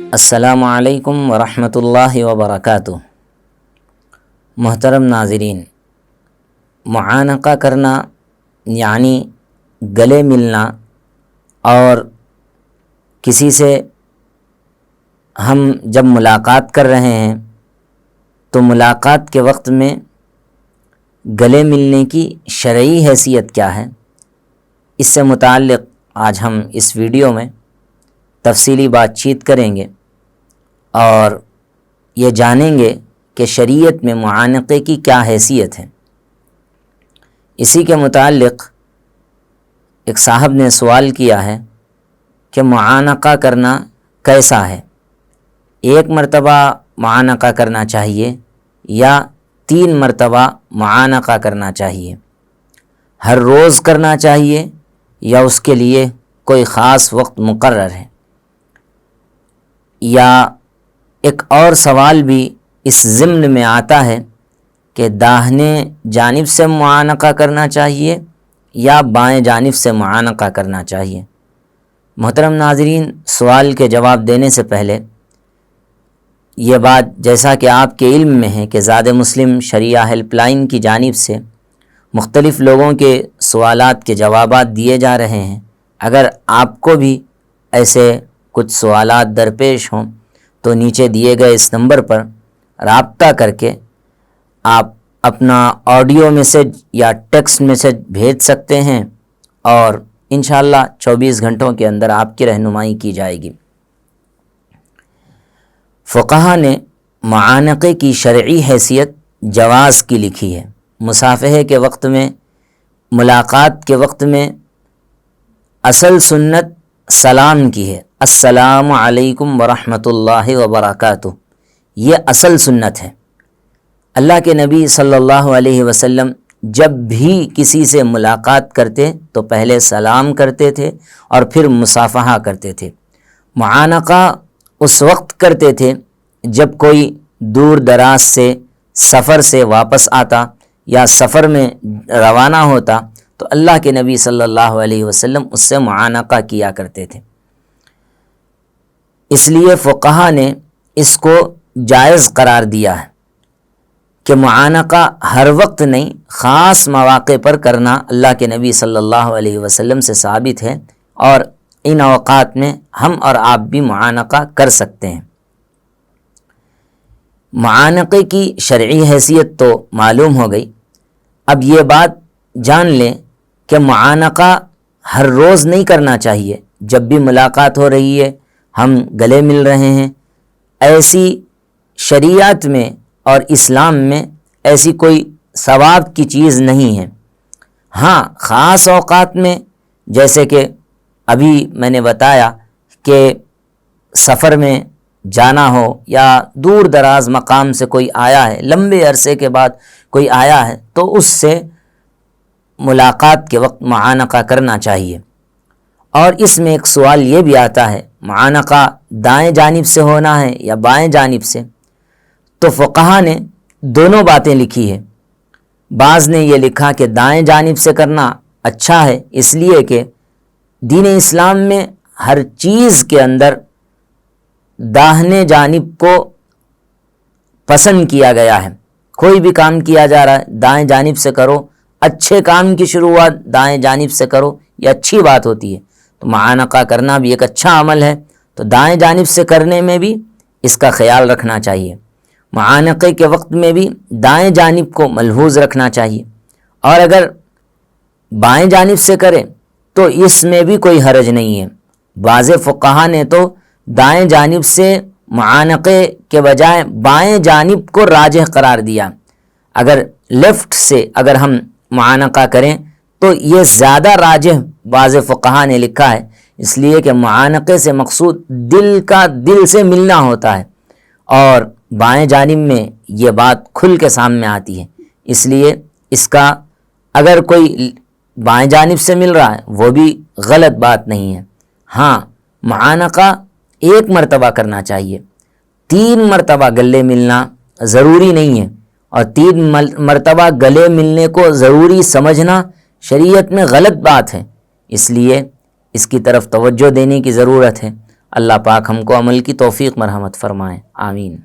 السلام علیکم ورحمۃ اللہ وبرکاتہ۔ محترم ناظرین، معانقہ کرنا یعنی گلے ملنا، اور کسی سے ہم جب ملاقات کر رہے ہیں تو ملاقات کے وقت میں گلے ملنے کی شرعی حیثیت کیا ہے، اس سے متعلق آج ہم اس ویڈیو میں تفصیلی بات چیت کریں گے اور یہ جانیں گے کہ شریعت میں معانقے کی کیا حیثیت ہے۔ اسی کے متعلق ایک صاحب نے سوال کیا ہے کہ معانقہ کرنا کیسا ہے، ایک مرتبہ معانقہ کرنا چاہیے یا 3 مرتبہ معانقہ کرنا چاہیے، ہر روز کرنا چاہیے یا اس کے لیے کوئی خاص وقت مقرر ہے۔ یا ایک اور سوال بھی اس ضمن میں آتا ہے کہ داہنے جانب سے معانقہ کرنا چاہیے یا بائیں جانب سے معانقہ کرنا چاہیے۔ محترم ناظرین، سوال کے جواب دینے سے پہلے یہ بات جیسا کہ آپ کے علم میں ہے کہ زاد مسلم شریعہ ہیلپ لائن کی جانب سے مختلف لوگوں کے سوالات کے جوابات دیے جا رہے ہیں۔ اگر آپ کو بھی ایسے کچھ سوالات درپیش ہوں تو نیچے دیے گئے اس نمبر پر رابطہ کر کے آپ اپنا آڈیو میسج یا ٹیکسٹ میسج بھیج سکتے ہیں اور انشاءاللہ 24 گھنٹوں کے اندر آپ کی رہنمائی کی جائے گی۔ فقہا نے معانقے کی شرعی حیثیت جواز کی لکھی ہے۔ مصافحے کے وقت میں، ملاقات کے وقت میں اصل سنت سلام کی ہے، السلام علیکم ورحمۃ اللہ وبرکاتہ، یہ اصل سنت ہے۔ اللہ کے نبی صلی اللہ علیہ وسلم جب بھی کسی سے ملاقات کرتے تو پہلے سلام کرتے تھے اور پھر مصافحہ کرتے تھے۔ معانقہ اس وقت کرتے تھے جب کوئی دور دراز سے سفر سے واپس آتا یا سفر میں روانہ ہوتا تو اللہ کے نبی صلی اللہ علیہ وسلم اس سے معانقہ کیا کرتے تھے۔ اس لیے فقہا نے اس کو جائز قرار دیا ہے کہ معانقہ ہر وقت نہیں، خاص مواقع پر کرنا اللہ کے نبی صلی اللہ علیہ وسلم سے ثابت ہے، اور ان اوقات میں ہم اور آپ بھی معانقہ کر سکتے ہیں۔ معانقے کی شرعی حیثیت تو معلوم ہو گئی، اب یہ بات جان لیں کہ معانقہ ہر روز نہیں کرنا چاہیے۔ جب بھی ملاقات ہو رہی ہے، ہم گلے مل رہے ہیں، ایسی شریعت میں اور اسلام میں ایسی کوئی ثواب کی چیز نہیں ہے۔ ہاں، خاص اوقات میں جیسے کہ ابھی میں نے بتایا کہ سفر میں جانا ہو یا دور دراز مقام سے کوئی آیا ہے، لمبے عرصے کے بعد کوئی آیا ہے، تو اس سے ملاقات کے وقت معانقہ کرنا چاہیے۔ اور اس میں ایک سوال یہ بھی آتا ہے، معانقہ دائیں جانب سے ہونا ہے یا بائیں جانب سے؟ تو فقہا نے دونوں باتیں لکھی ہے۔ بعض نے یہ لکھا کہ دائیں جانب سے کرنا اچھا ہے، اس لیے کہ دین اسلام میں ہر چیز کے اندر داہنے جانب کو پسند کیا گیا ہے۔ کوئی بھی کام کیا جا رہا ہے دائیں جانب سے کرو، اچھے کام کی شروعات دائیں جانب سے کرو، یہ اچھی بات ہوتی ہے۔ تو معانقہ کرنا بھی ایک اچھا عمل ہے، تو دائیں جانب سے کرنے میں بھی اس کا خیال رکھنا چاہیے۔ معانقے کے وقت میں بھی دائیں جانب کو ملحوظ رکھنا چاہیے، اور اگر بائیں جانب سے کریں تو اس میں بھی کوئی حرج نہیں ہے۔ بعض فقہا نے تو دائیں جانب سے معانقے کے بجائے بائیں جانب کو راجح قرار دیا۔ اگر لیفٹ سے اگر ہم معانقہ کریں تو یہ زیادہ راجح بعض فقہا نے لکھا ہے، اس لیے کہ معانقے سے مقصود دل کا دل سے ملنا ہوتا ہے، اور بائیں جانب میں یہ بات کھل کے سامنے آتی ہے، اس لیے اس کا اگر کوئی بائیں جانب سے مل رہا ہے وہ بھی غلط بات نہیں ہے۔ ہاں، معانقہ 1 مرتبہ کرنا چاہیے، 3 مرتبہ گلے ملنا ضروری نہیں ہے، اور 3 مرتبہ گلے ملنے کو ضروری سمجھنا شریعت میں غلط بات ہے، اس لیے اس کی طرف توجہ دینے کی ضرورت ہے۔ اللہ پاک ہم کو عمل کی توفیق مرحمت فرمائیں، آمین۔